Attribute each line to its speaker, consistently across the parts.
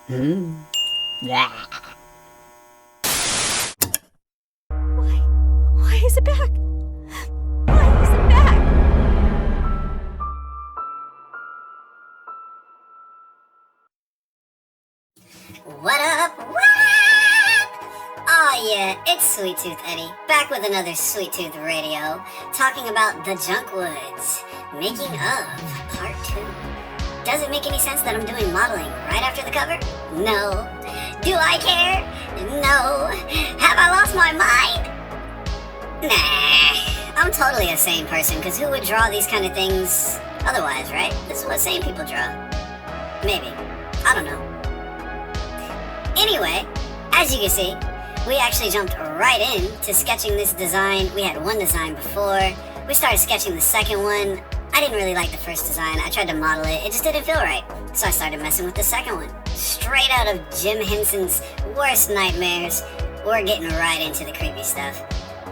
Speaker 1: Why is it back? Why is it back?
Speaker 2: What up? What up? Oh yeah, it's Sweet Tooth Eddy, back with another Sweet Tooth Radio, talking about The Junkwoods, making of part 2. Does it make any sense that I'm doing modeling right after the cover? No. Do I care? No. Have I lost my mind? Nah. I'm totally a sane person, because who would draw these kind of things otherwise, right? This is what sane people draw. Maybe. I don't know. Anyway, as you can see, we actually jumped right in to sketching this design. We had one design before. We started sketching the second one. I didn't really like the first design. I tried to model it. It just didn't feel right. So I started messing with the second one. Straight out of Jim Henson's worst nightmares. We're getting right into the creepy stuff.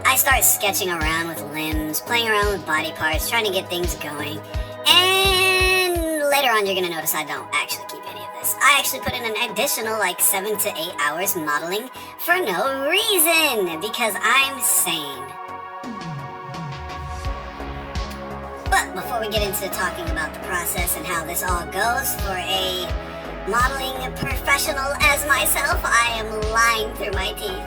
Speaker 2: I start sketching around with limbs, playing around with body parts, trying to get things going. And later on, you're going to notice I don't actually keep any of this. I actually put in an additional 7 to 8 hours modeling for no reason, because I'm sane. But before we get into talking about the process and how this all goes, for a modeling professional as myself, I am lying through my teeth.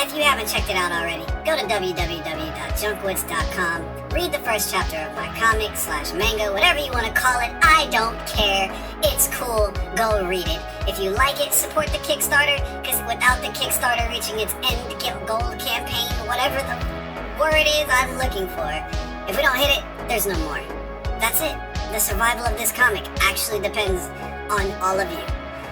Speaker 2: If you haven't checked it out already, go to www.junkwoods.com, read the first chapter of my comic / manga, whatever you want to call it. I don't care. It's cool. Go read it. If you like it, support the Kickstarter, because without the Kickstarter reaching its end goal campaign, whatever the word is I'm looking for, if we don't hit it, there's no more. That's it. The survival of this comic actually depends on all of you.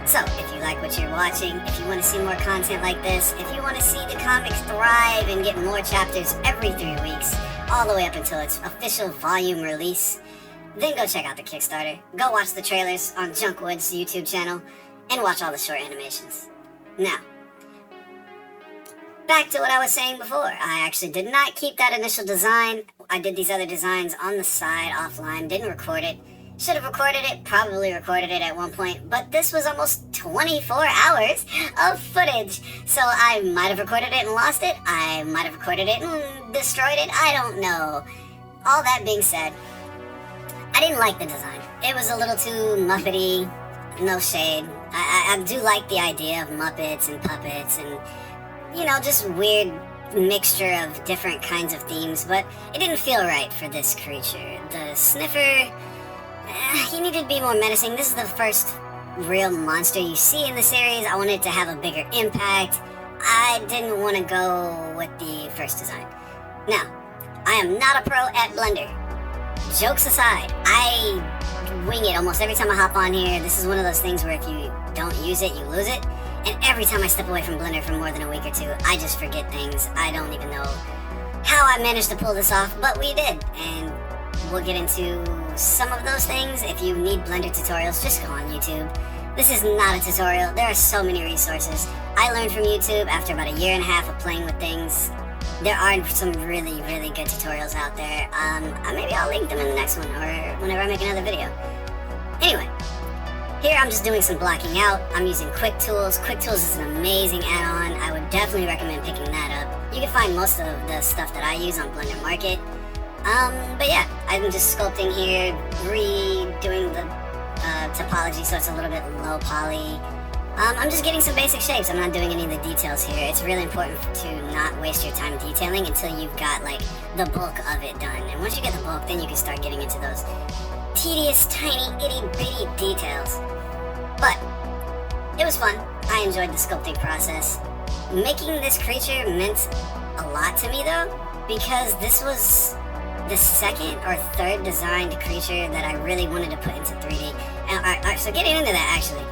Speaker 2: So, if you like what you're watching, if you want to see more content like this, if you want to see the comics thrive and get more chapters every 3 weeks, all the way up until its official volume release, then go check out the Kickstarter. Go watch the trailers on Junkwoods' YouTube channel, and watch all the short animations. Now, back to what I was saying before. I actually did not keep that initial design. I did these other designs on the side, offline, didn't record it. Should have recorded it, probably recorded it at one point, but this was almost 24 hours of footage. So I might have recorded it and lost it. I might have recorded it and destroyed it. I don't know. All that being said, I didn't like the design. It was a little too Muppety, no shade. I do like the idea of Muppets and puppets and, just weird mixture of different kinds of themes, but it didn't feel right for this creature. The sniffer, he needed to be more menacing. This is the first real monster you see in the series. I wanted it to have a bigger impact. I didn't want to go with the first design. Now, I am not a pro at Blender. Jokes aside, I wing it almost every time I hop on here. This is one of those things where if you don't use it, you lose it. And every time I step away from Blender for more than a week or two, I just forget things. I don't even know how I managed to pull this off, but we did. And we'll get into some of those things. If you need Blender tutorials, just go on YouTube. This is not a tutorial. There are so many resources. I learned from YouTube after about 1.5 years of playing with things. There are some really, really good tutorials out there. Maybe I'll link them in the next one, or whenever I make another video. Anyway, here I'm just doing some blocking out. I'm using Quick Tools. Quick Tools is an amazing add-on. I would definitely recommend picking that up. You can find most of the stuff that I use on Blender Market. But yeah, I'm just sculpting here, redoing the topology so it's a little bit low poly. I'm just getting some basic shapes. I'm not doing any of the details here. It's really important to not waste your time detailing until you've got the bulk of it done. And once you get the bulk, then you can start getting into those tedious, tiny, itty-bitty details. But it was fun. I enjoyed the sculpting process. Making this creature meant a lot to me though, because this was the second or third designed creature that I really wanted to put into 3D. And, so getting into that actually,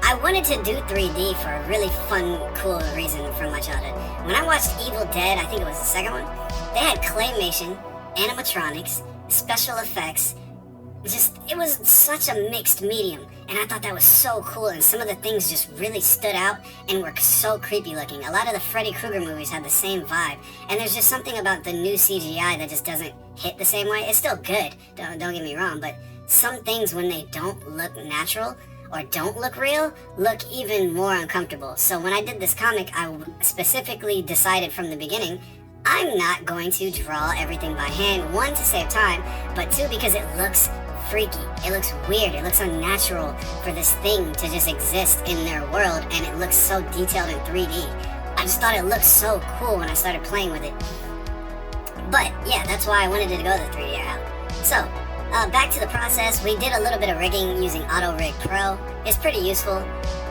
Speaker 2: I wanted to do 3D for a really fun, cool reason from my childhood. When I watched Evil Dead, I think it was the second one, they had claymation, animatronics, special effects. It was such a mixed medium, and I thought that was so cool, and some of the things just really stood out and were so creepy looking. A lot of the Freddy Krueger movies had the same vibe, and there's just something about the new CGI that just doesn't hit the same way. It's still good, don't get me wrong, but some things when they don't look natural, or don't look real look even more uncomfortable. So when I did this comic, I specifically decided from the beginning, I'm not going to draw everything by hand, one, to save time, but two, because it looks freaky. It looks weird. It looks unnatural for this thing to just exist in their world, and it looks so detailed in 3D. I just thought it looked so cool when I started playing with it. But yeah, that's why I wanted to go the 3D route. So, back to the process. We did a little bit of rigging using Auto Rig Pro. It's pretty useful.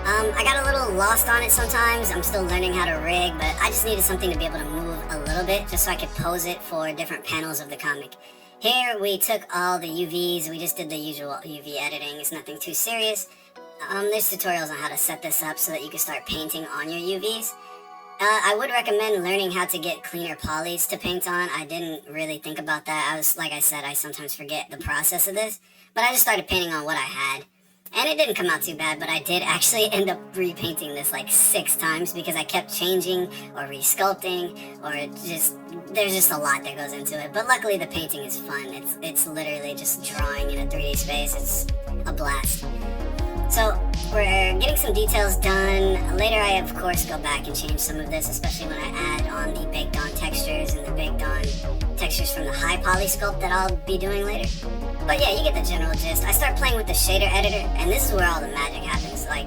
Speaker 2: I got a little lost on it sometimes. I'm still learning how to rig, but I just needed something to be able to move a little bit just so I could pose it for different panels of the comic. Here we took all the UVs, we just did the usual UV editing. It's nothing too serious. There's tutorials on how to set this up so that you can start painting on your UVs. I would recommend learning how to get cleaner polys to paint on. I didn't really think about that. Like I said, I sometimes forget the process of this. But I just started painting on what I had. And it didn't come out too bad, but I did actually end up repainting this like 6 times because I kept changing or resculpting, or there's just a lot that goes into it. But luckily the painting is fun. It's literally just drawing in a 3D space. It's a blast. So we're getting some details done. Later I of course go back and change some of this, especially when I add on the baked on textures and the baked on textures from the high poly sculpt that I'll be doing later. But yeah, you get the general gist. I start playing with the shader editor, and this is where all the magic happens. Like,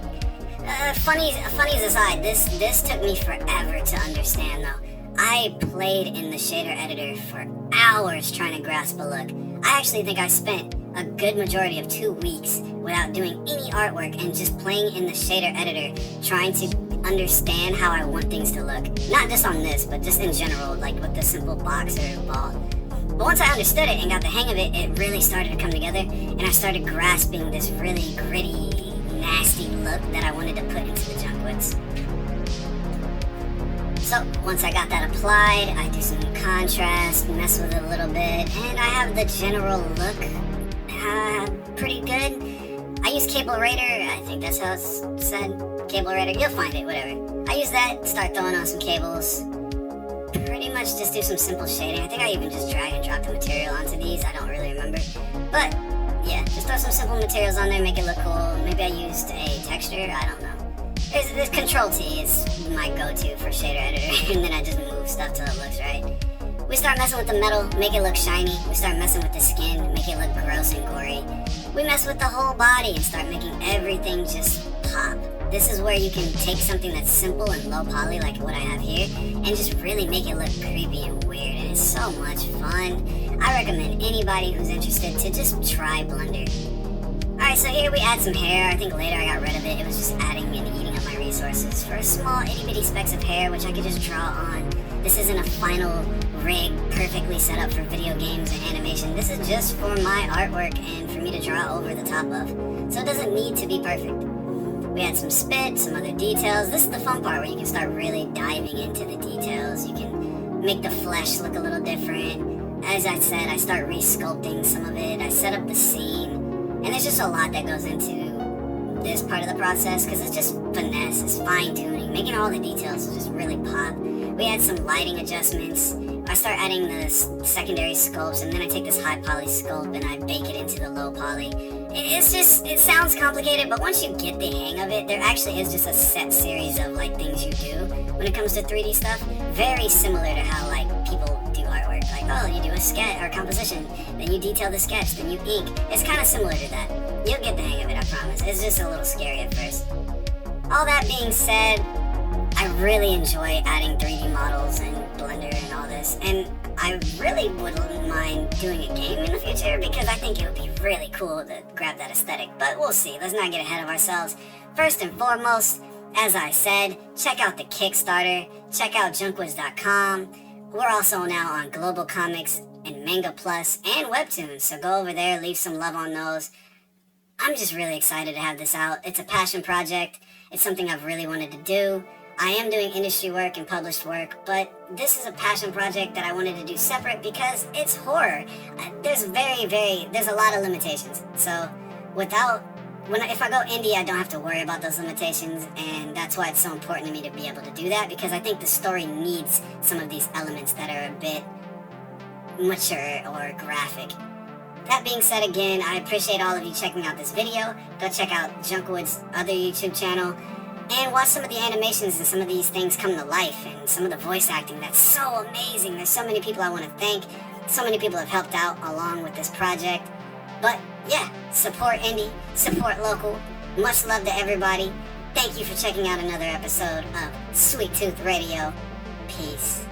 Speaker 2: funnies aside, this took me forever to understand though. I played in the shader editor for hours trying to grasp a look. I actually think I spent a good majority of 2 weeks without doing any artwork and just playing in the shader editor, trying to understand how I want things to look. Not just on this, but just in general, like with the simple box or ball. But once I understood it and got the hang of it, it really started to come together, and I started grasping this really gritty, nasty look that I wanted to put into the Junkwoods. So once I got that applied, I do some contrast, mess with it a little bit, and I have the general look pretty good. I use Cable Raider, I think that's how it's said. Cable Raider, you'll find it, whatever. I use that, start throwing on some cables. Pretty much just do some simple shading. I think I even just drag and drop the material onto these. I don't really remember. But yeah, just throw some simple materials on there, make it look cool. Maybe I used a texture, I don't know. This Control T is my go-to for shader editor, and then I just move stuff till it looks right. We start messing with the metal, make it look shiny. We start messing with the skin, make it look gross and gory. We mess with the whole body and start making everything just pop. This is where you can take something that's simple and low poly like what I have here and just really make it look creepy and weird, and it's so much fun. I recommend anybody who's interested to just try Blender. Alright, so here we add some hair. I think later I got rid of it. It was just adding and eating up my resources for small itty bitty specks of hair which I could just draw on. This isn't a final rig perfectly set up for video games and animation. This is just for my artwork and for me to draw over the top of. So it doesn't need to be perfect. We had some spit, some other details. This is the fun part where you can start really diving into the details. You can make the flesh look a little different. As I said, I start re-sculpting some of it. I set up the scene. And there's just a lot that goes into this part of the process because it's just finesse, it's fine-tuning, making all the details just really pop. We had some lighting adjustments. I start adding the secondary sculpts, and then I take this high poly sculpt and I bake it into the low poly. It sounds complicated, but once you get the hang of it, there actually is just a set series of like things you do when it comes to 3D stuff. Very similar to how like people do artwork. Like, oh, you do a sketch or composition, then you detail the sketch, then you ink. It's kind of similar to that. You'll get the hang of it, I promise. It's just a little scary at first. All that being said, I really enjoy adding 3D models and Blender and all this, and I really wouldn't mind doing a game in the future because I think it would be really cool to grab that aesthetic, but we'll see. Let's not get ahead of ourselves. First and foremost, as I said, check out the Kickstarter, check out junkwoods.com. We're also now on Global Comics and Manga Plus and Webtoons, so go over there, leave some love on those. I'm just really excited to have this out. It's a passion project. It's something I've really wanted to do. I am doing industry work and published work, but this is a passion project that I wanted to do separate because it's horror. There's a lot of limitations. So if I go indie, I don't have to worry about those limitations, and that's why it's so important to me to be able to do that, because I think the story needs some of these elements that are a bit mature or graphic. That being said, again, I appreciate all of you checking out this video. Go check out Junkwoods' other YouTube channel and watch some of the animations and some of these things come to life and some of the voice acting. That's so amazing. There's so many people I want to thank. So many people have helped out along with this project. But yeah, support indie, support local. Much love to everybody. Thank you for checking out another episode of Sweet Tooth Radio. Peace.